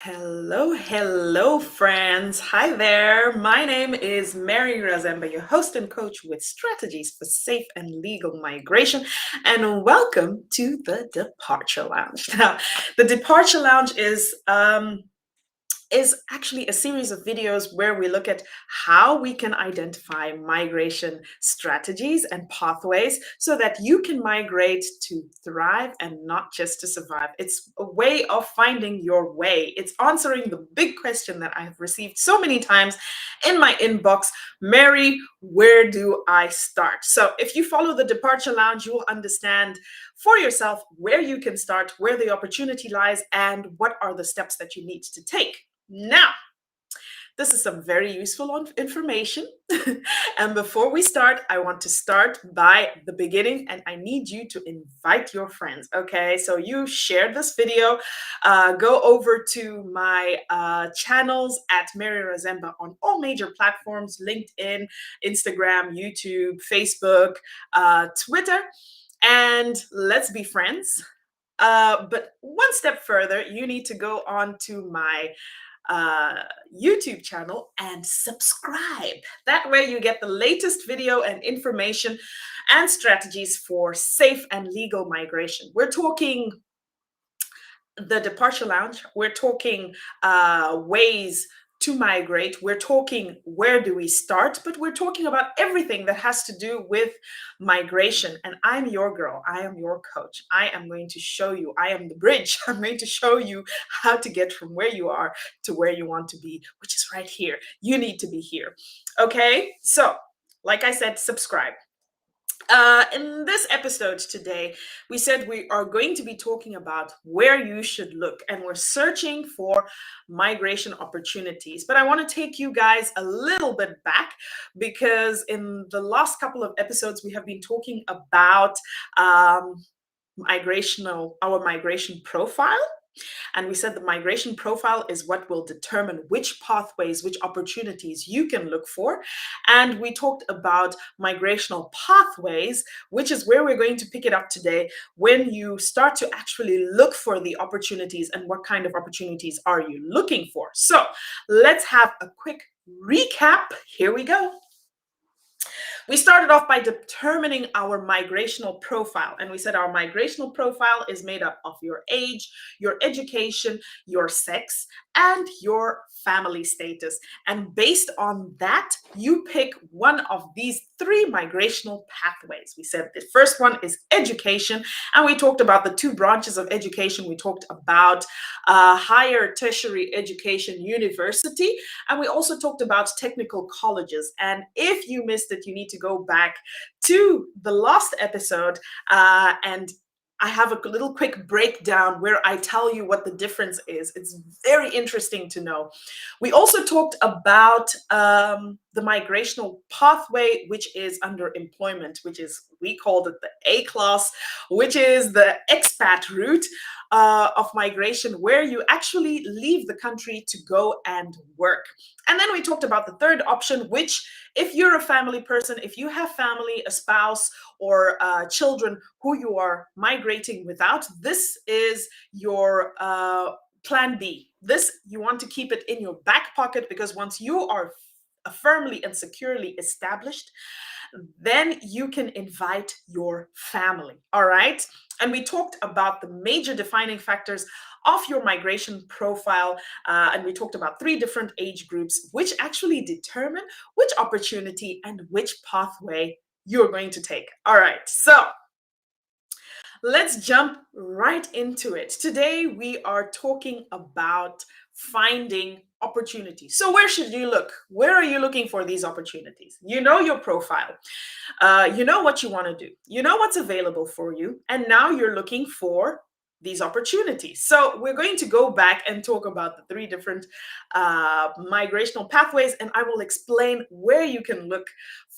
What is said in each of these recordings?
Hello, friends. Hi there. My name is Mary Razemba, your host and coach with strategies for safe and legal migration. And welcome to the Departure Lounge. Now, the Departure Lounge is actually a series of videos where we look at how we can identify migration strategies and pathways so that you can migrate to thrive and not just to survive. It's a way of finding your way. It's answering the big question that I've received so many times in my inbox: Mary, where do I start? So if you follow the Departure Lounge, you will understand for yourself where you can start, where the opportunity lies, and what are the steps that you need to take. Now, this is some very useful information. And before we start, I want to start by the beginning, and I need you to invite your friends. Okay, so you share this video, go over to my channels at Mary Razemba on all major platforms: LinkedIn, Instagram, YouTube, Facebook, Twitter, and let's be friends. But one step further, you need to go on to my YouTube channel and subscribe. That way you get the latest video and information and strategies for safe and legal migration. We're talking the Departure Lounge. We're talking ways to migrate. We're talking where do we start, but we're talking about everything that has to do with migration. And I'm your girl. I am your coach. I am going to show you. I am the bridge. I'm going to show you how to get from where you are to where you want to be, which is right here. You need to be here. Okay, so like I said, subscribe. In this episode today, we said we are going to be talking about where you should look, and we're searching for migration opportunities. But I want to take you guys a little bit back, because in the last couple of episodes, we have been talking about our migration profile. And we said the migration profile is what will determine which pathways, which opportunities you can look for. And we talked about migrational pathways, which is where we're going to pick it up today, when you start to actually look for the opportunities and what kind of opportunities are you looking for. So let's have a quick recap. Here we go. We started off by determining our migrational profile. And we said our migrational profile is made up of your age, your education, your sex, and your family status. And based on that, you pick one of these three migrational pathways. We said the first one is education. And we talked about the two branches of education. We talked about higher tertiary education, university, and we also talked about technical colleges. And if you missed it, you need to go back to the last episode, and I have a little quick breakdown where I tell you what the difference is. It's very interesting to know. We also talked about the migrational pathway, which is under employment, which is, we called it the A class, which is the expat route of migration, where you actually leave the country to go and work. And then we talked about the third option, which, if you're a family person, if you have family, a spouse, or children who you are migrating without, this is your plan B. This, you want to keep it in your back pocket, because once you are firmly and securely established, then you can invite your family. All right. And we talked about the major defining factors of your migration profile. And we talked about three different age groups, which actually determine which opportunity and which pathway you're going to take. All right. So let's jump right into it. Today, we are talking about finding opportunities. So where should you look? Where are you looking for these opportunities? You know your profile. You know what you want to do. You know what's available for you. And now you're looking for these opportunities. So we're going to go back and talk about the three different migrational pathways, and I will explain where you can look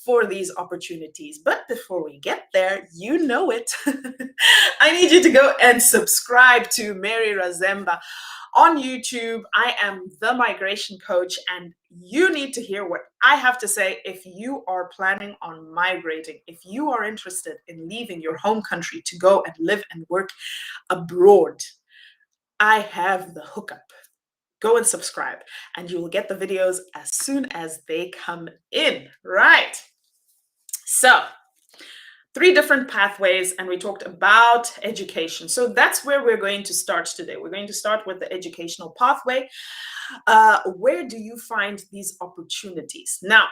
for these opportunities. But before we get there, you know it. I need you to go and subscribe to Mary Razemba on YouTube. I am the migration coach, and you need to hear what I have to say if you are planning on migrating, if you are interested in leaving your home country to go and live and work abroad. I have the hookup. go and subscribe, and you will get the videos as soon as they come in. Right. So 3 different pathways, and we talked about education. So that's where we're going to start today. We're going to start with the educational pathway. Where do you find these opportunities? Now,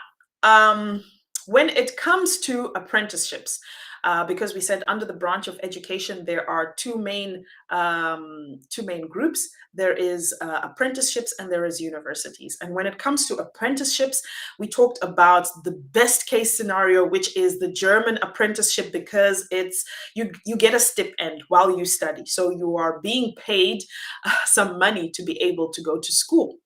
when it comes to apprenticeships, because we said under the branch of education there are two main groups. There is apprenticeships and there is universities. And when it comes to apprenticeships, we talked about the best case scenario, which is the German apprenticeship, because it's you get a stipend while you study, so you are being paid some money to be able to go to school.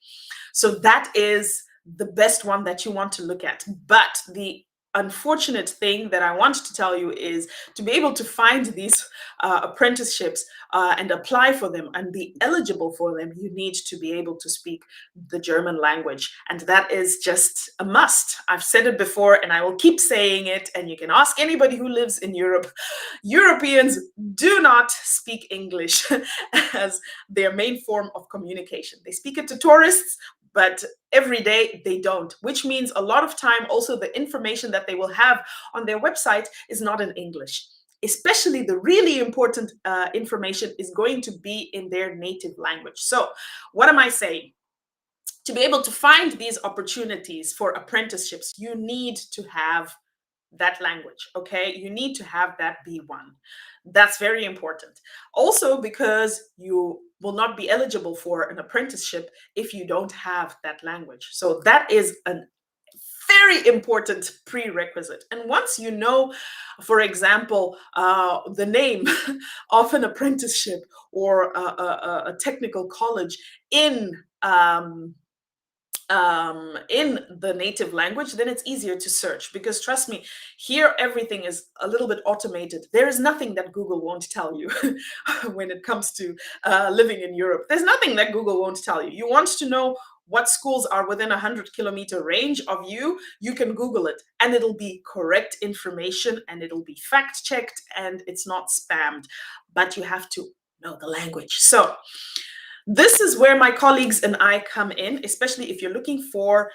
So that is the best one that you want to look at. But the unfortunate thing that I want to tell you is to be able to find these apprenticeships and apply for them and be eligible for them, you need to be able to speak the German language. And that is just a must. I've said it before and I will keep saying it. And you can ask anybody who lives in Europe. Europeans do not speak English as their main form of communication. They speak it to tourists, but every day they don't, which means a lot of time also the information that they will have on their website is not in English. Especially the really important information is going to be in their native language. So what am I saying? To be able to find these opportunities for apprenticeships, you need to have that language, okay? You need to have that B1. That's very important. Also because you will not be eligible for an apprenticeship if you don't have that language. So that is a very important prerequisite. And once you know, for example, the name of an apprenticeship or a technical college in the native language, then it's easier to search, because trust me, here everything is a little bit automated. There is nothing that Google won't tell you when it comes to living in Europe. There's nothing that Google won't tell you. You want to know what schools are within 100-kilometer range of you, you can Google it and it'll be correct information and it'll be fact checked and it's not spammed, but you have to know the language. So this is where my colleagues and I come in, especially if you're looking for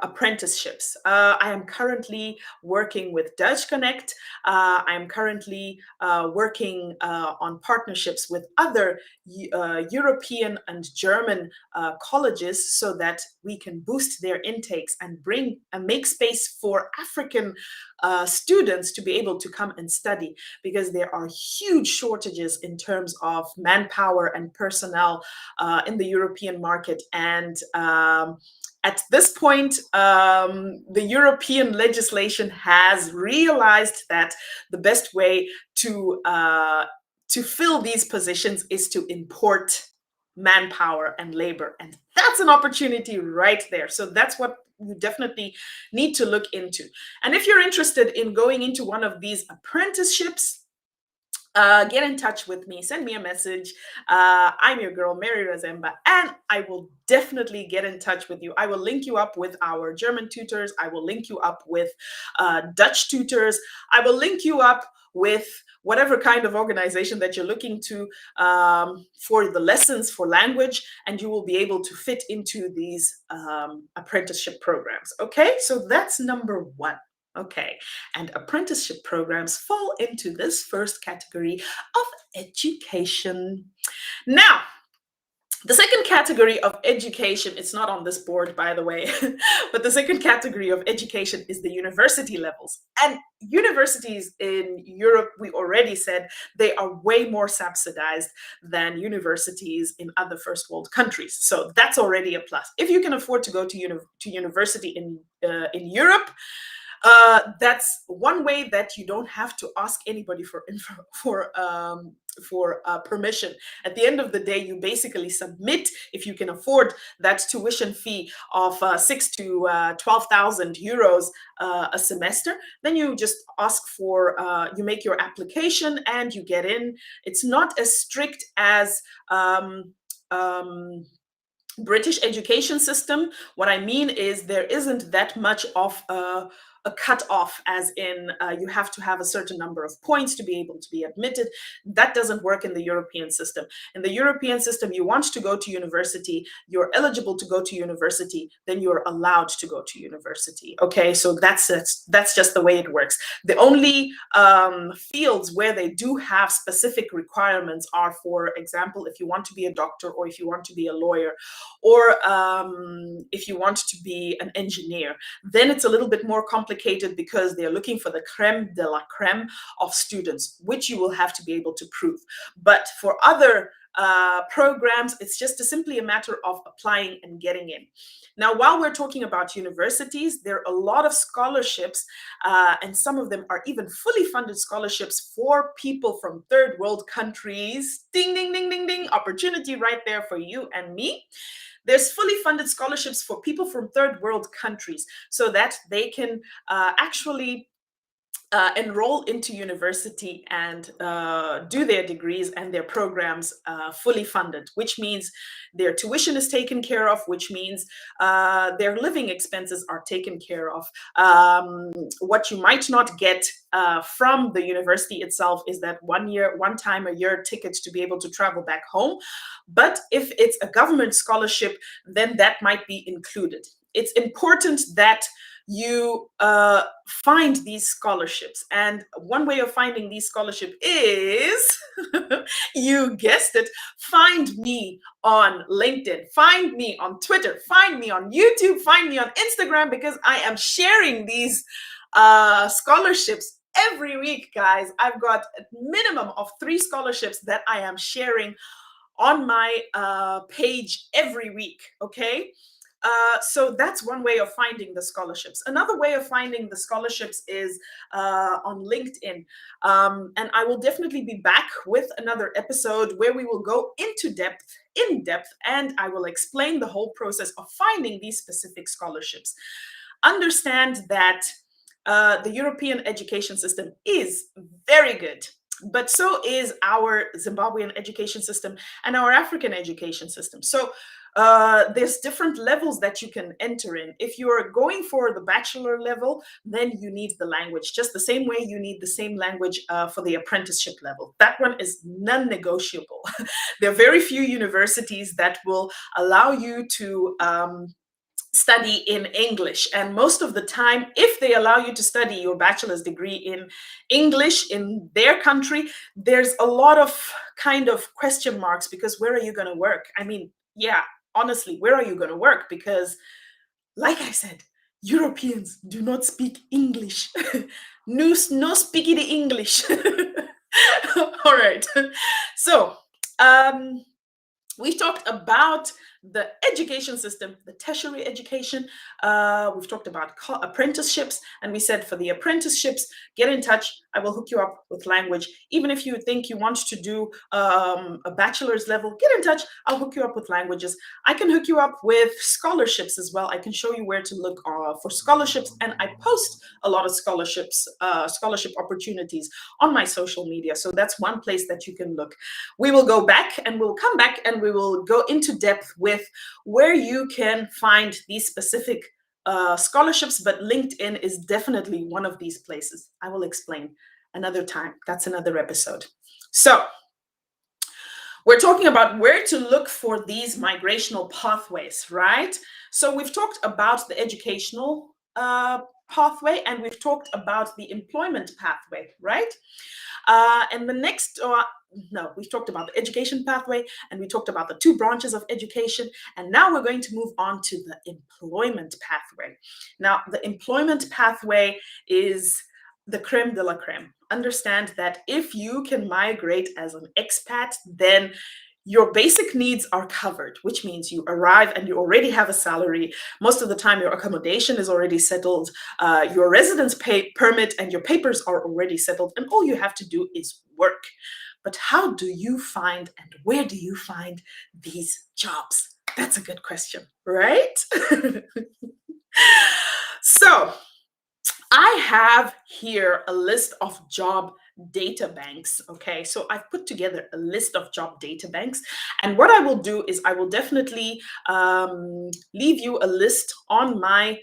apprenticeships. I am currently working with Dutch Connect. I am currently working on partnerships with other European and German colleges so that we can boost their intakes and bring and make space for African students to be able to come and study, because there are huge shortages in terms of manpower and personnel in the European market. And at this point, the European legislation has realized that the best way to fill these positions is to import manpower and labor. And that's an opportunity right there. So that's what you definitely need to look into. And if you're interested in going into one of these apprenticeships, get in touch with me, send me a message. I'm your girl, Mary Razemba, and I will definitely get in touch with you. I will link you up with our German tutors. I will link you up with Dutch tutors. I will link you up with whatever kind of organization that you're looking to for the lessons for language, and you will be able to fit into these apprenticeship programs. Okay, so that's number one. Okay, and apprenticeship programs fall into this first category of education. Now, the second category of education, it's not on this board, by the way, but the second category of education is the university levels. And universities in Europe, we already said, they are way more subsidized than universities in other first world countries. So that's already a plus. If you can afford to go to university in Europe, that's one way that you don't have to ask anybody for permission. At the end of the day, you basically submit, if you can afford that tuition fee of 6,000 to 12,000 euros a semester, then you just ask for, you make your application and you get in. It's not as strict as British education system. What I mean is there isn't that much of a a cutoff, as in you have to have a certain number of points to be able to be admitted. That doesn't work in the European system. In the European system, you want to go to university, you're eligible to go to university, then you're allowed to go to university. Okay, so that's just the way it works. The only fields where they do have specific requirements are, for example, if you want to be a doctor, or if you want to be a lawyer, or if you want to be an engineer. Then it's a little bit more complicated, because they're looking for the creme de la creme of students, which you will have to be able to prove. But for other programs, it's just simply a matter of applying and getting in. Now, while we're talking about universities, there are a lot of scholarships, and some of them are even fully funded scholarships for people from third world countries. Ding, ding, ding, ding, ding. Opportunity right there for you and me. There's fully funded scholarships for people from third world countries, so that they can actually enroll into university and do their degrees and their programs fully funded, which means their tuition is taken care of, which means their living expenses are taken care of. What you might not get from the university itself is that one time a year ticket to be able to travel back home. But if it's a government scholarship, then that might be included. It's important that you find these scholarships. And one way of finding these scholarships is, you guessed it, find me on LinkedIn, find me on Twitter, find me on YouTube, find me on Instagram, because I am sharing these scholarships every week, guys. I've got a minimum of 3 scholarships that I am sharing on my page every week, okay? So that's one way of finding the scholarships. Another way of finding the scholarships is on LinkedIn. And I will definitely be back with another episode where we will go in depth, and I will explain the whole process of finding these specific scholarships. Understand that the European education system is very good, but so is our Zimbabwean education system and our African education system. So there's different levels that you can enter in. If you're going for the bachelor level, then you need the language, just the same way you need the same language for the apprenticeship level. That one is non-negotiable. There are very few universities that will allow you to study in English. And most of the time, if they allow you to study your bachelor's degree in English in their country, there's a lot of kind of question marks, because where are you going to work? I mean, yeah, honestly, where are you going to work? Because, like I said, Europeans do not speak English. No speaking the English. All right. So, we've talked about the education system, the tertiary education. We've talked about apprenticeships, and we said for the apprenticeships, get in touch. I will hook you up with language. Even if you think you want to do a bachelor's level, get in touch. I'll hook you up with languages. I can hook you up with scholarships as well. I can show you where to look for scholarships, and I post a lot of scholarships, scholarship opportunities on my social media. So that's one place that you can look. We will go back, and we'll come back, and we will go into depth with where you can find these specific scholarships, but LinkedIn is definitely one of these places. I will explain another time. That's another episode. So we're talking about where to look for these migrational pathways, right? So we've talked about the educational pathway, and we've talked about the employment pathway, right? And the next, no, we've talked about the education pathway, and we talked about the 2 branches of education, and now we're going to move on to the employment pathway. Now, the employment pathway is the creme de la creme. Understand that if you can migrate as an expat, then your basic needs are covered, which means you arrive and you already have a salary. Most of the time, your accommodation is already settled. Your residence permit and your papers are already settled. And all you have to do is work. But how do you find and where do you find these jobs? That's a good question, right? So I have here a list of job data banks. Okay, so I've put together a list of job data banks, and what I will do is I will definitely leave you a list on my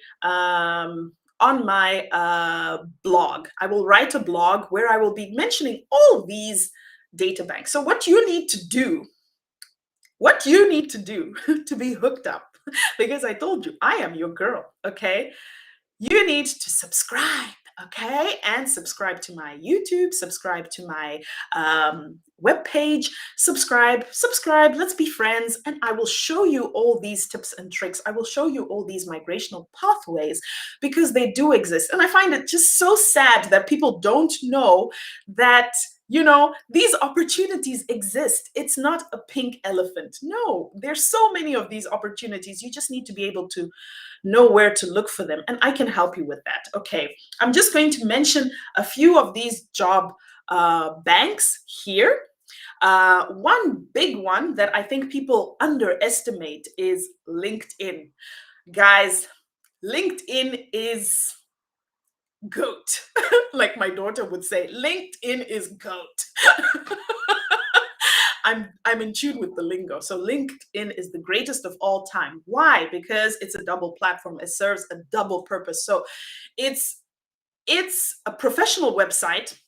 on my blog. I will write a blog where I will be mentioning all these data banks. So what you need to do to be hooked up, because I told you, I am your girl, okay? You need to subscribe, okay? And subscribe to my YouTube, subscribe to my webpage, subscribe, let's be friends. And I will show you all these tips and tricks. I will show you all these migrational pathways because they do exist. And I find it just so sad that people don't know that, you know, these opportunities exist. It's not a pink elephant. No, there's so many of these opportunities. You just need to be able to know where to look for them. And I can help you with that. Okay, I'm just going to mention a few of these job banks here. One big one that I think people underestimate is LinkedIn. Guys, LinkedIn is GOAT. Like my daughter would say, LinkedIn is GOAT. I'm in tune with the lingo. So LinkedIn is the greatest of all time. Why? Because it's a double platform. It serves a double purpose. So it's a professional website,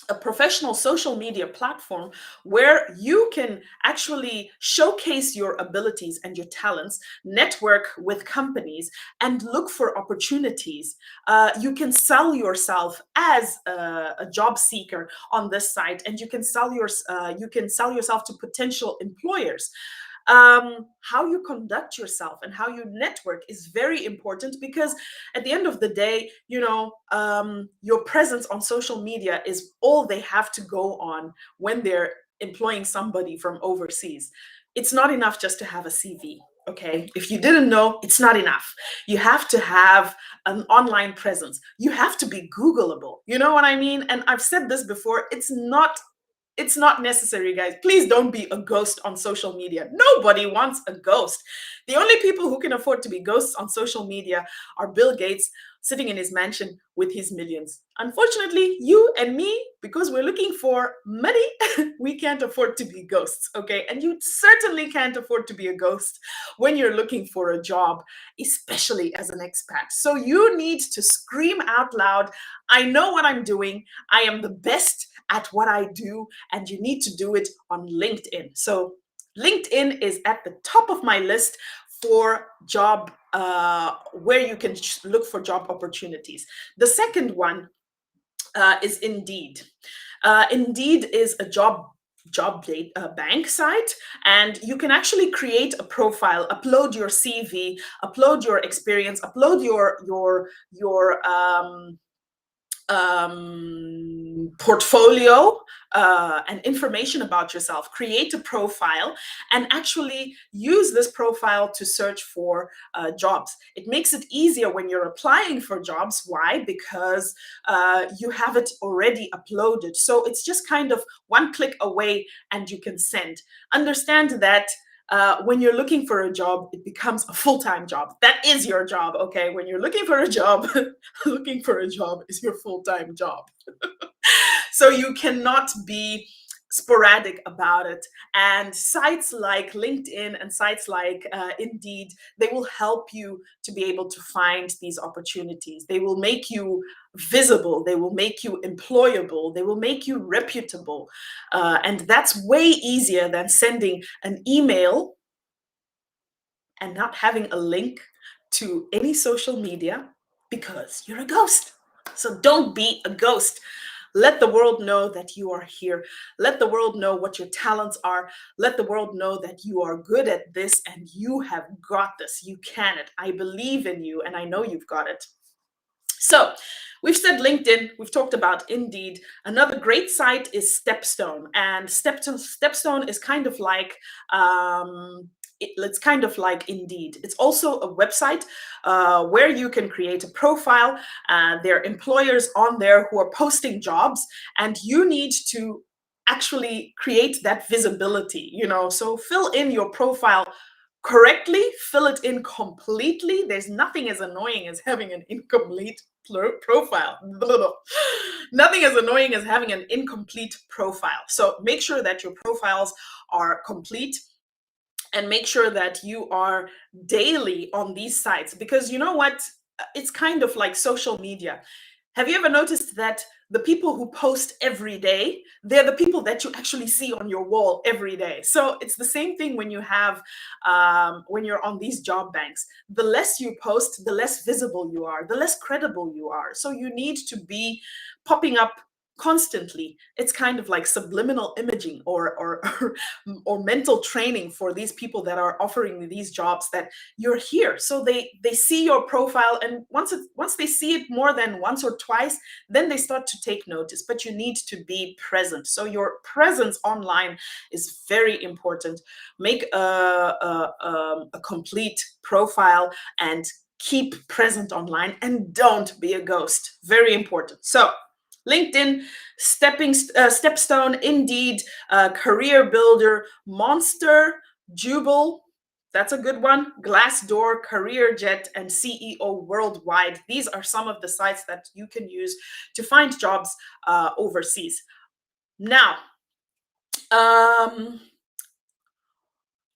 a professional social media platform where you can actually showcase your abilities and your talents, network with companies, and look for opportunities. You can sell yourself as a job seeker on this site, and you can sell yourself to potential employers. How you conduct yourself and how you network is very important, because at the end of the day, you know, your presence on social media is all they have to go on when they're employing somebody from overseas. It's not enough just to have a CV. Okay, if you didn't know, it's not enough. You have to have an online presence. You have to be Googleable. You know what I mean? And I've said this before, it's not necessary, guys. Please don't be a ghost on social media. Nobody wants a ghost. The only people who can afford to be ghosts on social media are Bill Gates sitting in his mansion with his millions. Unfortunately, you and me, because we're looking for money, we can't afford to be ghosts, okay? And you certainly can't afford to be a ghost when you're looking for a job, especially as an expat. So you need to scream out loud, I know what I'm doing. I am the best at what I do, and you need to do it on LinkedIn. So LinkedIn is at the top of my list for job, where you can look for job opportunities. The second one is Indeed. Indeed is a job bank site, and you can actually create a profile, upload your CV, upload your experience, upload your portfolio and information about yourself, create a profile, and actually use this profile to search for jobs. It makes it easier when you're applying for jobs. Why? Because you have it already uploaded. So it's just kind of one click away and you can send. Understand that when you're looking for a job, it becomes a full-time job. That is your job, okay? When you're looking for a job, looking for a job is your full-time job. So you cannot be sporadic about it. And sites like LinkedIn and sites like Indeed, they will help you to be able to find these opportunities. They will make you visible. They will make you employable. They will make you reputable. And that's way easier than sending an email and not having a link to any social media because you're a ghost. So don't be a ghost. Let the world know that you are here. Let the world know what your talents are. Let the world know that you are good at this and you have got this. You can it. I believe in you and I know you've got it. So we've said LinkedIn, we've talked about Indeed. Another great site is Stepstone. And Stepstone is kind of like, it's kind of like Indeed. It's also a website where you can create a profile. There are employers on there who are posting jobs, and you need to actually create that visibility, you know, so fill in your profile correctly, fill it in completely. There's nothing as annoying as having an incomplete profile. Nothing as annoying as having an incomplete profile. So make sure that your profiles are complete, and make sure that you are daily on these sites, because you know what? it's kind of like social media. Have you ever noticed that the people who post every day, they're the people that you actually see on your wall every day? So it's the same thing when you have, when you're on these job banks. The less you post, the less visible you are, the less credible you are. So you need to be popping up constantly. It's kind of like subliminal imaging, or mental training for these people that are offering these jobs, that you're here. So they see your profile, and once they see it more than once or twice, then they start to take notice. But you need to be present. So your presence online is very important. Make a complete profile and keep present online, and don't be a ghost. Very important. So LinkedIn, Stepstone, Indeed, Career Builder, Monster, Jubal, that's a good one, Glassdoor, CareerJet, and CEO Worldwide. These are some of the sites that you can use to find jobs overseas. Now,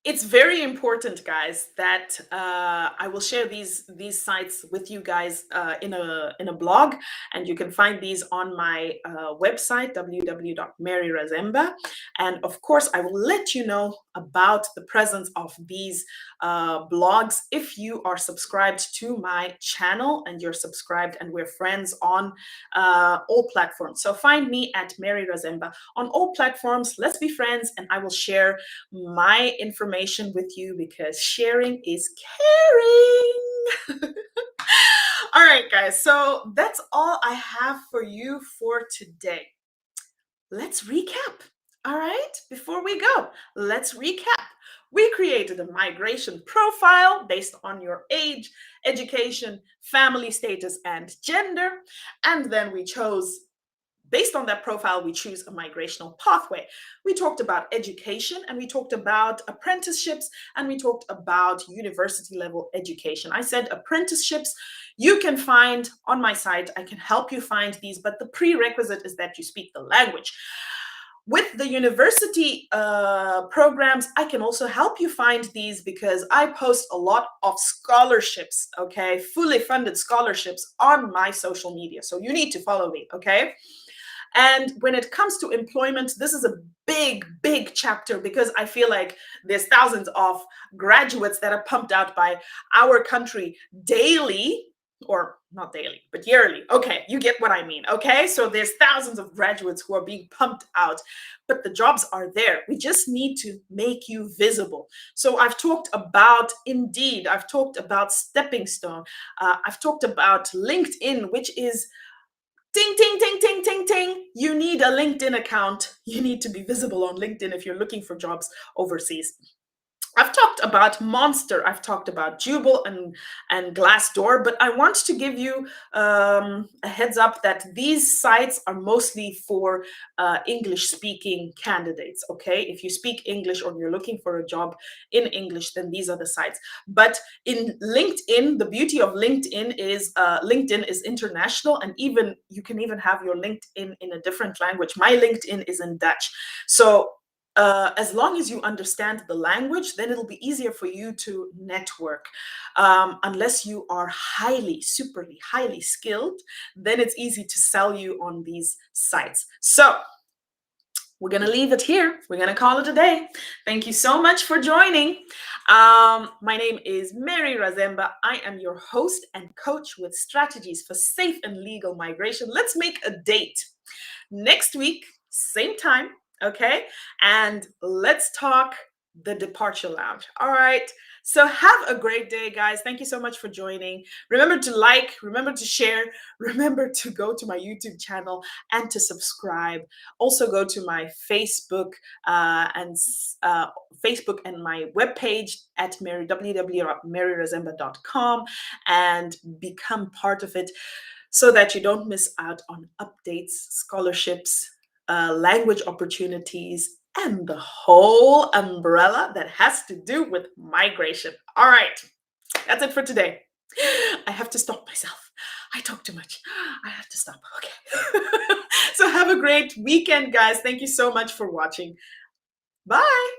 it's very important, guys, that I will share these sites with you guys in a blog, and you can find these on my website, www.maryrazemba. And of course, I will let you know about the presence of these blogs if you are subscribed to my channel, and you're subscribed, and we're friends on all platforms. So find me at Mary Razemba on all platforms. Let's be friends, and I will share my information with you, because sharing is caring. All right, guys, so that's all I have for you for today. Let's recap. All right, before we go, let's recap. We created a migration profile based on your age, education, family status, and gender. And then we chose, based on that profile, we choose a migrational pathway. We talked about education, and we talked about apprenticeships, and we talked about university level education. I said apprenticeships you can find on my site. I can help you find these, but the prerequisite is that you speak the language. With the university programs, I can also help you find these, because I post a lot of scholarships, okay, fully funded scholarships on my social media. So you need to follow me, okay? And when it comes to employment, this is a big chapter, because I feel like there's thousands of graduates that are pumped out by our country daily, or not daily, but yearly. Okay, you get what I mean. Okay, so there's thousands of graduates who are being pumped out, but the jobs are there. We just need to make you visible. So I've talked about Indeed, I've talked about Stepping Stone, I've talked about LinkedIn, which is ting, ting, ting, ting, ting, ting. You need a LinkedIn account. You need to be visible on LinkedIn if you're looking for jobs overseas. I've talked about Monster, I've talked about Jubal and Glassdoor, but I want to give you a heads up that these sites are mostly for English-speaking candidates, okay? If you speak English, or you're looking for a job in English, then these are the sites. But in LinkedIn, the beauty of LinkedIn is international, and even you can even have your LinkedIn in a different language. My LinkedIn is in Dutch. So as long as you understand the language, then it'll be easier for you to network. Unless you are superly highly skilled, then it's easy to sell you on these sites. So we're going to leave it here. We're going to call it a day. Thank you so much for joining. My name is Mary Razemba. I am your host and coach with strategies for safe and legal migration. Let's make a date next week, same time. Okay, and let's talk the departure lounge. All right, so have a great day, guys. Thank you so much for joining. Remember to like, remember to share, remember to go to my YouTube channel and to subscribe. Also go to my Facebook and my webpage at www.maryrazemba.com and become part of it, so that you don't miss out on updates, scholarships, language opportunities, and the whole umbrella that has to do with migration. All right, that's it for today. I have to stop myself. I talk too much. I have to stop. Okay. So have a great weekend, guys. Thank you so much for watching. Bye.